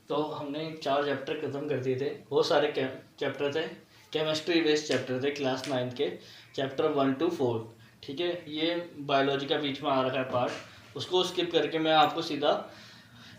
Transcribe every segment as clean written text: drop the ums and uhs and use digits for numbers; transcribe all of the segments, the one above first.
तो हमने 4 चैप्टर ख़त्म कर दिए थे। वो सारे चैप्टर थे केमिस्ट्री बेस्ड चैप्टर थे क्लास 9 के, चैप्टर 1 to 4। ठीक है, ये बायोलॉजी का बीच में आ रखा है पार्ट, उसको स्किप करके मैं आपको सीधा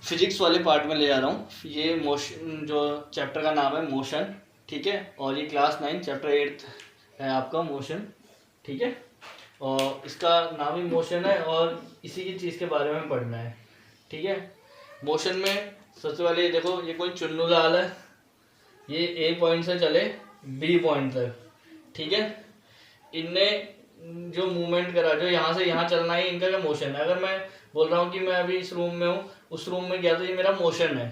फिजिक्स वाले पार्ट में ले जा रहा हूँ। ये मोशन, जो चैप्टर का नाम है मोशन, ठीक है, और ये क्लास 9 चैप्टर 8 है आपका मोशन। ठीक है, और इसका नाम ही मोशन है और इसी की चीज़ के बारे में पढ़ना है। ठीक है, मोशन में सबसे पहले ये देखो, ये कोई चुन्नू लाल है, ये ए पॉइंट से चले बी पॉइंट तक। ठीक है, इनने जो मूवमेंट करा, जो यहाँ से यहाँ चलना है, इनका क्या मोशन है। अगर मैं बोल रहा हूँ कि मैं अभी इस रूम में हूँ, उस रूम में गया, तो ये मेरा मोशन है।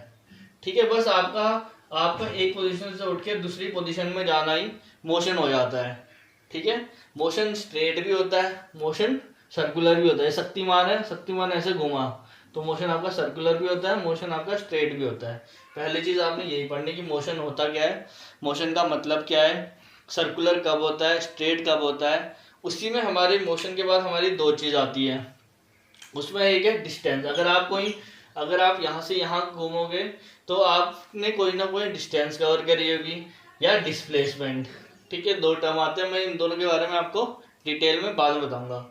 ठीक है, बस आपका एक पोजीशन से उठ के दूसरी पोजीशन में जाना ही मोशन हो जाता है। ठीक है, मोशन स्ट्रेट भी होता है, मोशन सर्कुलर भी होता है। शक्तिमान है, शक्तिमान ऐसे घुमा तो मोशन आपका सर्कुलर भी होता है, मोशन आपका स्ट्रेट भी होता है। पहली चीज आपने यही पढ़नी कि मोशन होता क्या है, मोशन का मतलब क्या है, सर्कुलर कब होता है, स्ट्रेट कब होता है। उसी में हमारे मोशन के बाद हमारी 2 चीज आती है। उसमें एक है डिस्टेंस। अगर आप यहाँ से यहाँ घूमोगे तो आपने कोई ना कोई डिस्टेंस कवर करी होगी, या डिस्प्लेसमेंट। ठीक है, 2 टर्म आते हैं, मैं इन दोनों के बारे में आपको डिटेल में बाद में बताऊंगा।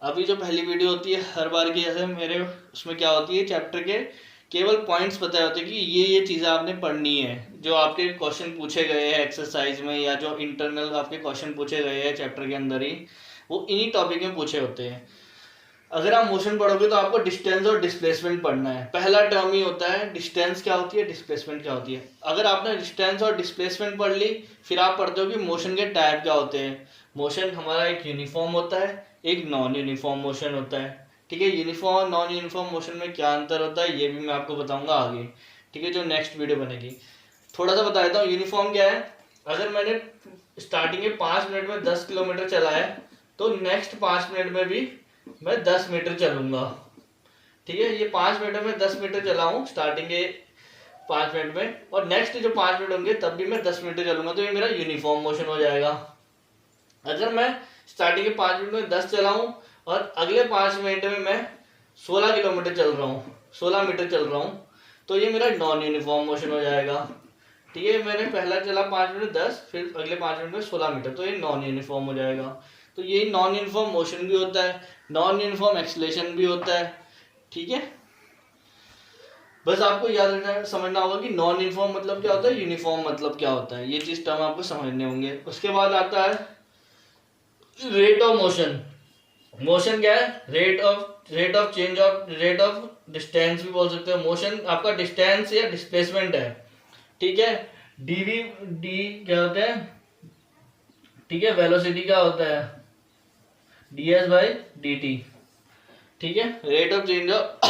अभी जो पहली वीडियो होती है हर बार की जैसे मेरे, उसमें क्या होती है, चैप्टर के केवल पॉइंट्स बताए होते हैं कि ये चीज़ें आपने पढ़नी है। जो आपके क्वेश्चन पूछे गए हैं एक्सरसाइज में, या जो इंटरनल आपके क्वेश्चन पूछे गए हैं चैप्टर के अंदर ही, वो इन्हीं टॉपिक में पूछे होते हैं। अगर आप मोशन पढ़ोगे तो आपको डिस्टेंस और डिस्प्लेसमेंट पढ़ना है। पहला टर्म ही होता है डिस्टेंस क्या होती है, डिस्प्लेसमेंट क्या होती है। अगर आपने डिस्टेंस और डिस्प्लेसमेंट पढ़ ली, फिर आप पढ़ते हो कि मोशन के टाइप क्या होते हैं। मोशन हमारा एक यूनिफॉर्म होता है, एक नॉन यूनिफॉर्म मोशन होता है। ठीक है, यूनिफॉर्म और नॉन यूनिफॉर्म मोशन में क्या अंतर होता है ये भी मैं आपको बताऊंगा आगे। ठीक है, जो नेक्स्ट वीडियो बनेगी। थोड़ा सा बता देता हूँ यूनिफॉर्म क्या है। अगर मैंने स्टार्टिंग के 5 मिनट में 10 किलोमीटर चला है, तो नेक्स्ट 5 मिनट में भी मैं 10 मीटर चलूंगा। ठीक है, ये 5 मिनट में 10 मीटर चला हूँ स्टार्टिंग के 5 मिनट में, और नेक्स्ट जो 5 मिनट होंगे तब भी मैं 10 मीटर चलूंगा, तो ये मेरा यूनिफॉर्म मोशन हो जाएगा। अगर मैं स्टार्टिंग के 5 मिनट में 10 चला हूँ और अगले 5 मिनट में मैं 16 किलोमीटर चल रहा हूँ, 16 मीटर चल रहा हूँ, तो ये मेरा नॉन यूनिफॉर्म मोशन हो जाएगा। ठीक है, मैंने पहला चला 5 मिनट 10, फिर अगले 5 मिनट में 16 मीटर, तो ये नॉन यूनिफॉर्म हो जाएगा। तो ये नॉन यूनिफॉर्म मोशन भी होता है, नॉन यूनिफॉर्म एक्सीलरेशन भी होता है। ठीक है, बस आपको याद रखना, समझना होगा कि नॉन यूनिफॉर्म मतलब क्या होता है, यूनिफॉर्म मतलब क्या होता है। ये चीज टर्म आपको समझने होंगे। उसके बाद आता है रेट ऑफ मोशन। मोशन क्या है, rate of change of, rate of distance भी बोल सकते हो। मोशन आपका डिस्टेंस या डिस्प्लेसमेंट है। ठीक है, डीवी डी क्या होता है, ठीक है, वेलोसिटी क्या होता है, ds/dt। ठीक है, rate of change of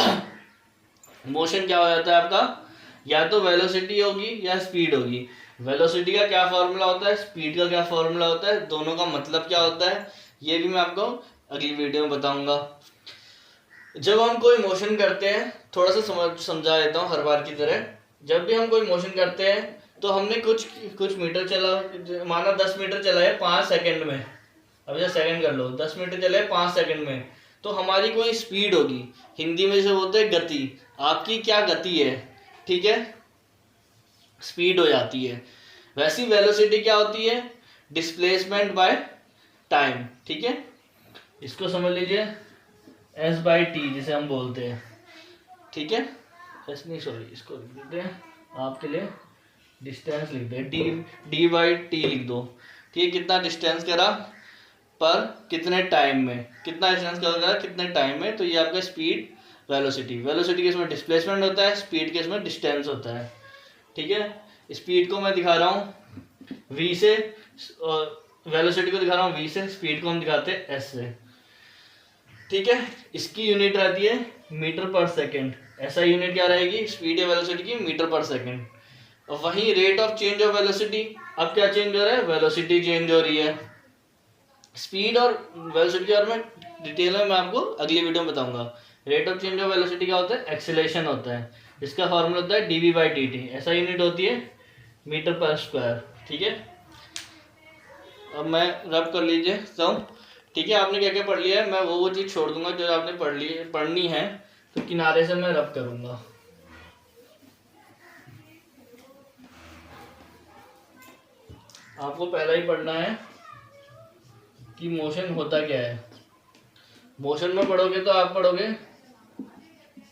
motion क्या हो जाता है आपका, या तो वेलोसिटी होगी या स्पीड होगी। वेलोसिटी का क्या फॉर्मूला होता है, स्पीड का क्या फॉर्मूला होता है, दोनों का मतलब क्या होता है, ये भी मैं आपको अगली वीडियो में बताऊंगा। जब हम कोई मोशन करते हैं, थोड़ा सा समझा देता हूँ हर बार की तरह। जब भी हम कोई मोशन करते हैं तो हमने कुछ मीटर चला, माना 10 मीटर चला है 5 सेकंड में, अब जैसे सेकंड कर लो, 10 मीटर चले 5 सेकंड में, तो हमारी कोई स्पीड होगी, हिंदी में से बोलते हैं गति। आपकी क्या गति है, ठीक है, स्पीड हो जाती है। वैसी वेलोसिटी क्या होती है, डिस्प्लेसमेंट बाय टाइम। ठीक है, इसको समझ लीजिए s/t जिसे हम बोलते हैं। ठीक है, एस नहीं, सॉरी, इसको लिख देते हैं आपके लिए, डिस्टेंस लिख दे, d/t लिख दो। ठीक है, कितना डिस्टेंस करा पर कितने टाइम में, कितना डिस्टेंस कवर करा कितने टाइम में, तो ये आपका स्पीड वेलोसिटी। वेलोसिटी के इसमें डिस्प्लेसमेंट होता है, स्पीड के इसमें डिस्टेंस होता है। ठीक है, स्पीड को मैं दिखा रहा हूँ v से, वेलोसिटी को दिखा रहा हूँ v से, स्पीड को हम दिखाते हैं s से। ठीक है, इसकी यूनिट रहती है मीटर पर सेकेंड। ऐसा यूनिट क्या रहेगी, स्पीड या वेलोसिटी की, मीटर पर सेकेंड। और वहीं rate of change of velocity, अब क्या चेंज हो रहा है, वेलोसिटी चेंज हो रही है। स्पीड और वेलोसिटी के बारे में डिटेल में मैं आपको अगली वीडियो में बताऊंगा। Rate of change of velocity क्या होता है, एक्सीलरेशन होता है, जिसका फॉर्मूला होता है dv/dt। ऐसा यूनिट होती है मीटर पर स्क्वायर। ठीक है, अब मैं रब कर लीजिए सब। ठीक है, आपने क्या क्या पढ़ लिया है, मैं वो चीज़ छोड़ दूंगा जो आपने पढ़नी है, तो किनारे से मैं रब करूंगा। आपको पहला ही पढ़ना है कि मोशन होता क्या है। मोशन में पढ़ोगे तो आप पढ़ोगे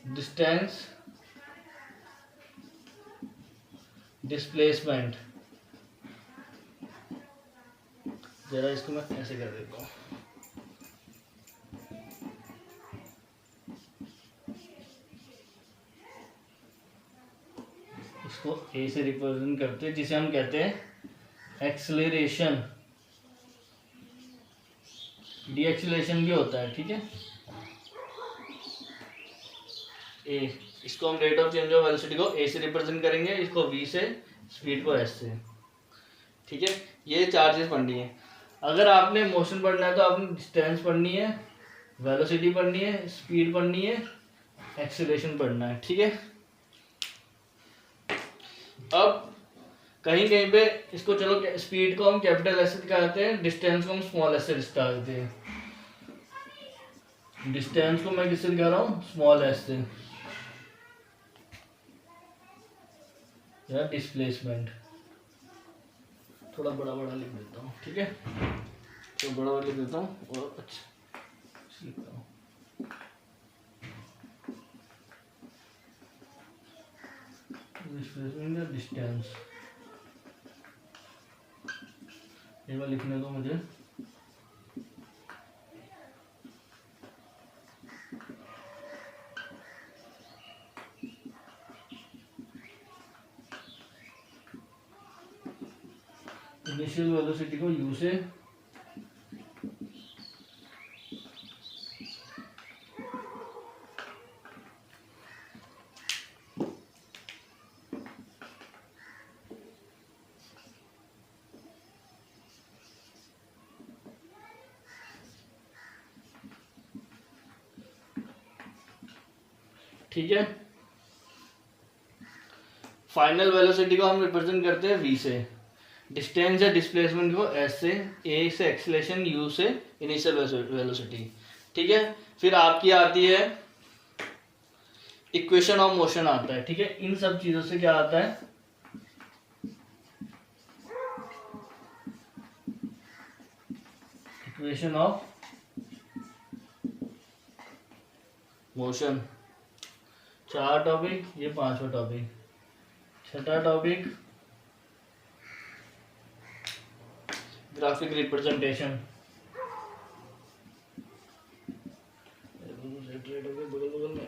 डिस्टेंस, डिस्प्लेसमेंट। जरा इसको मैं ऐसे कर देता हूँ। इसको ए से रिप्रेजेंट करते हैं, जिसे हम कहते हैं एक्सेलरेशन। डी एक्सेलरेशन भी होता है, ठीक है। ए, इसको हम rate of change of velocity को ए से रिप्रेजेंट करेंगे, इसको वी से, स्पीड को एस से, ठीक है। ये चार चीज पढ़नी है। अगर आपने मोशन पढ़ना है तो आपने डिस्टेंस पढ़नी है, वेलोसिटी पढ़नी है, स्पीड पढ़नी है, एक्सेलरेशन पढ़ना है, ठीक है। अब कहीं कहीं पे इसको, चलो स्पीड को हम कैपिटल एस से दिखाते हैं, डिस्टेंस को हम स्मॉल एस से दिखाते हैं। डिस्टेंस को मैं किससे दिखा रहा हूँ? स्मॉल एस से, या डिस्प्लेसमेंट। थोड़ा बड़ा बड़ा लिख देता हूँ, ठीक है। तो बड़ा बड़ा लिख देता हूँ और अच्छा लिखता हूँ। डिस्प्लेसमेंट या डिस्टेंस, ये बार लिखने दो मुझे। इनिशियल वेलोसिटी को u से, ठीक है। फाइनल वेलोसिटी को हम रिप्रेजेंट करते हैं v से, डिस्टेंस या डिस्प्लेसमेंट को s से, a से एक्सेलरेशन, u से इनिशियल वेलोसिटी, ठीक है। फिर आपकी आती है इक्वेशन ऑफ मोशन आता है, ठीक है। इन सब चीजों से क्या आता है? Equation of motion. चार टॉपिक, ये पांचवा टॉपिक। छठा टॉपिक ग्राफिक रिप्रेजेंटेशन। बगल बगल में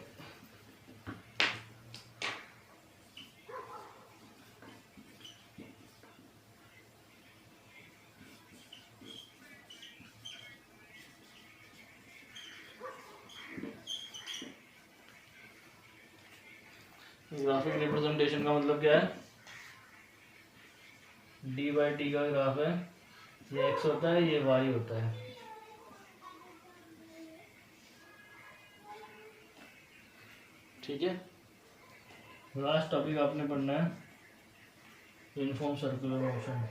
ग्राफिक रिप्रेजेंटेशन का मतलब क्या है? डी बाई टी का ग्राफ है, ये एक्स होता है, ये वाई होता है, ठीक है। लास्ट टॉपिक आपने पढ़ना है यूनिफॉर्म सर्कुलर मोशन।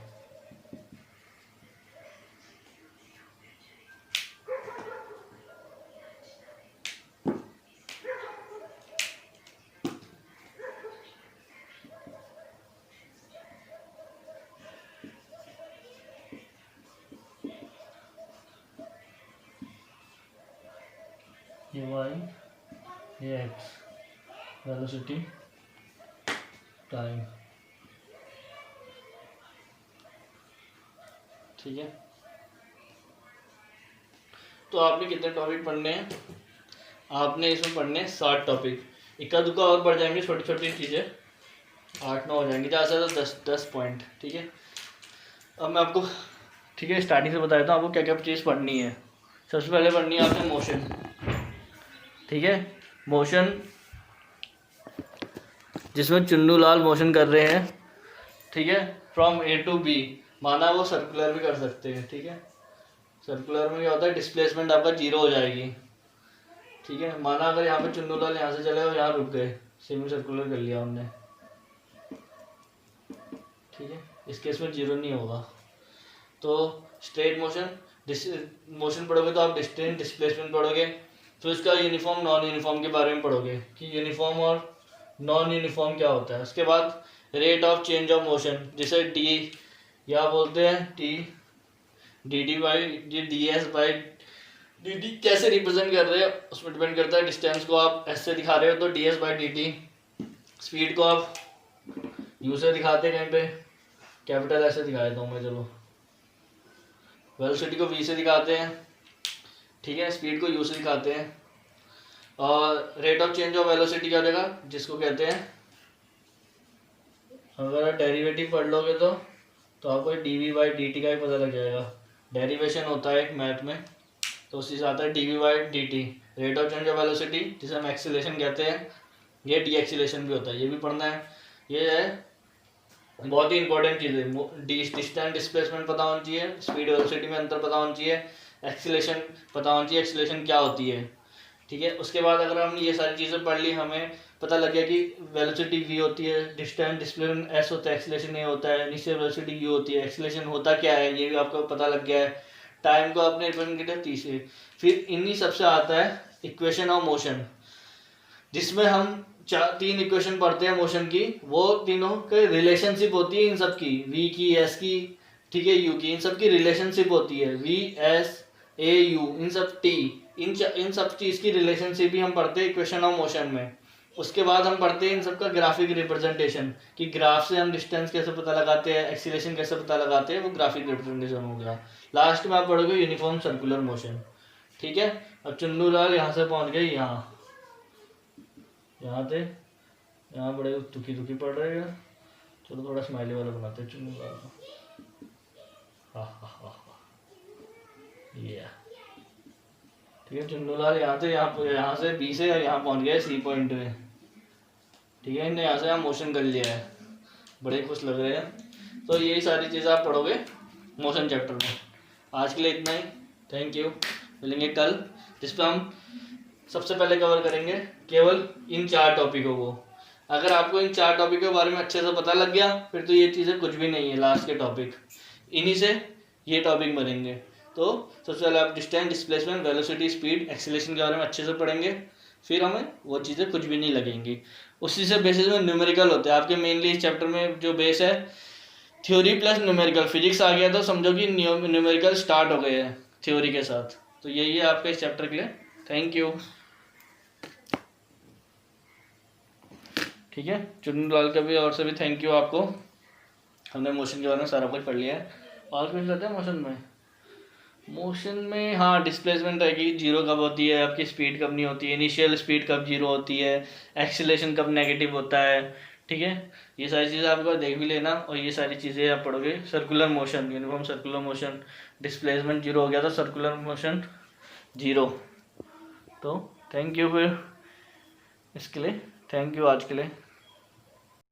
ये वाई, ये एक्स, वेलोसिटी, टाइम, ठीक है। तो आपने कितने टॉपिक पढ़ने हैं? आपने इसमें पढ़ने 7 टॉपिक। इक्का दुक्का और बढ़ जाएंगे, छोटी छोटी चीज़ें 8-9 हो जाएंगी, ज़्यादा से ज़्यादा 10 पॉइंट, ठीक है। अब मैं आपको, ठीक है, स्टार्टिंग से बताया था आपको क्या क्या चीज़ पढ़नी है। सबसे पहले पढ़नी है आपने मोशन, ठीक है। मोशन जिसमें चुन्नू लाल मोशन कर रहे हैं, ठीक है, फ्रॉम ए टू बी। माना वो सर्कुलर भी कर सकते हैं, ठीक है। सर्कुलर में क्या होता है? डिस्प्लेसमेंट आपका 0 हो जाएगी, ठीक है। माना अगर यहाँ पे चुन्नू लाल यहाँ से चले और यहाँ रुक गए, सेमी सर्कुलर कर लिया हमने, ठीक है। इस केस में 0 नहीं होगा। तो स्ट्रेट मोशन, मोशन पढ़ोगे तो आप डिस्टेंस, डिस्प्लेसमेंट पढ़ोगे। फिर उसका यूनिफॉर्म, नॉन यूनिफॉर्म के बारे में पढ़ोगे कि यूनिफॉर्म और नॉन यूनिफॉर्म क्या होता है। उसके बाद rate of change of motion, जिसे डी या बोलते हैं T D D by D S by D T कैसे रिप्रेजेंट कर रहे हो उसमें डिपेंड करता है। डिस्टेंस को आप एस से दिखा रहे हो तो D S by D T, speed को आप यू से दिखाते हैं, कहीं पे कैपिटल ऐसे दिखाया था मैं, चलो वेलोसिटी को वी से दिखाते हैं, ठीक है, स्पीड को यू से दिखाते हैं। और rate of change of velocity क्या हो जाएगा, जिसको कहते हैं, अगर आप डेरिवेटिव पढ़ लोगे तो आपको D V by D T का ही पता लग जाएगा। डेरिवेशन होता है एक मैथ में, तो उसी से आता है D V by D T, rate of change of velocity जिसे हम एक्सीलरेशन कहते हैं, ये डी एक्सीलरेशन भी होता है, ये भी पढ़ना है। ये है बहुत ही इंपॉर्टेंट चीज़ है। डिस्टेंस डिस्प्लेसमेंट पता होना चाहिए, स्पीड वेलोसिटी में अंतर पता होना चाहिए, एक्सीलरेशन पता होना चाहिए, एक्सीलरेशन क्या होती है, ठीक है। उसके बाद अगर हमने ये सारी चीज़ें पढ़ ली, हमें पता लग गया कि वेलोसिटी v होती है, डिस्टेंस डिस्प्लेसमेंट s होता है, एक्सीलरेशन a होता है, इनिशियल वेलोसिटी u होती है, एक्सीलरेशन होता क्या है ये भी आपको पता लग गया है। टाइम को आपने रिप्रेजेंट किया तीसरे। फिर इन्हीं सबसे आता है इक्वेशन ऑफ मोशन, जिसमें हम तीन इक्वेशन पढ़ते हैं मोशन की, वो तीनों के रिलेशनशिप होती है इन सब की, v की, s की, ठीक है, u की, इन सब की रिलेशनशिप होती है, v s a u, इन सब t, इन सब चीज़ की रिलेशनशिप भी हम पढ़ते हैं इक्वेशन ऑफ मोशन में। उसके बाद हम पढ़ते हैं इन सबका ग्राफिक रिप्रेजेंटेशन, कि ग्राफ से हम डिस्टेंस कैसे पता लगाते हैं, एक्सीलरेशन कैसे पता लगाते हैं, वो ग्राफिक रिप्रेजेंटेशन हो गया। लास्ट में आप पढ़ोगे यूनिफॉर्म सर्कुलर मोशन, ठीक है। अब चुन्नू लाल यहाँ से पहुँच गए यहाँ थे, यहाँ बड़े दुखी दुखी पड़ रहे हैं। चलो थोड़ा स्माइली वाला बनाते हैं चुन्नू लाल को, ये ठीक है। चुन्नू लाल यहाँ थे, यहाँ से बी से यहाँ पहुँच गए सी पॉइंट में, ठीक है। इन्हें यहाँ से यहाँ मोशन कर लिया है, बड़े खुश लग रहे हैं। तो यही सारी चीज़ें आप पढ़ोगे मोशन चैप्टर में। आज के लिए इतना ही, थैंक यू। मिलेंगे कल, जिस पर हम सबसे पहले कवर करेंगे केवल इन 4 टॉपिकों को। अगर आपको इन 4 टॉपिक के बारे में अच्छे से पता लग गया, फिर तो ये चीज़ें कुछ भी नहीं है। लास्ट के टॉपिक इन्हीं से ये टॉपिक बनेंगे। तो सबसे पहले आप distance displacement velocity speed acceleration के बारे में अच्छे से पढ़ेंगे, फिर हमें वो चीज़ें कुछ भी नहीं लगेंगी। उसी से बेसिस में न्यूमेरिकल होते हैं आपके। मेनली इस चैप्टर में जो बेस है थ्योरी प्लस न्यूमेरिकल। फिजिक्स आ गया तो समझो कि न्यूमेरिकल स्टार्ट हो गए हैं थ्योरी के साथ। तो यही है आपके इस चैप्टर के लिए। थैंक यू, ठीक है। चुन्नू लाल का भी और से भी थैंक यू आपको। हमने मोशन के बारे में सारा कुछ पढ़ लिया है। और कुछ रहता है मोशन में हाँ, डिस्प्लेसमेंट रहेगी, जीरो कब होती है, आपकी स्पीड कब नहीं होती है, इनिशियल स्पीड कब जीरो होती है, एक्सीलरेशन कब नेगेटिव होता है, ठीक है। ये सारी चीज़ें आपको देख भी लेना। और ये सारी चीज़ें आप पढ़ोगे। Circular motion, uniform circular motion, displacement zero हो गया था, सर्कुलर मोशन जीरो। तो थैंक यू फिर इसके लिए, थैंक यू आज के लिए।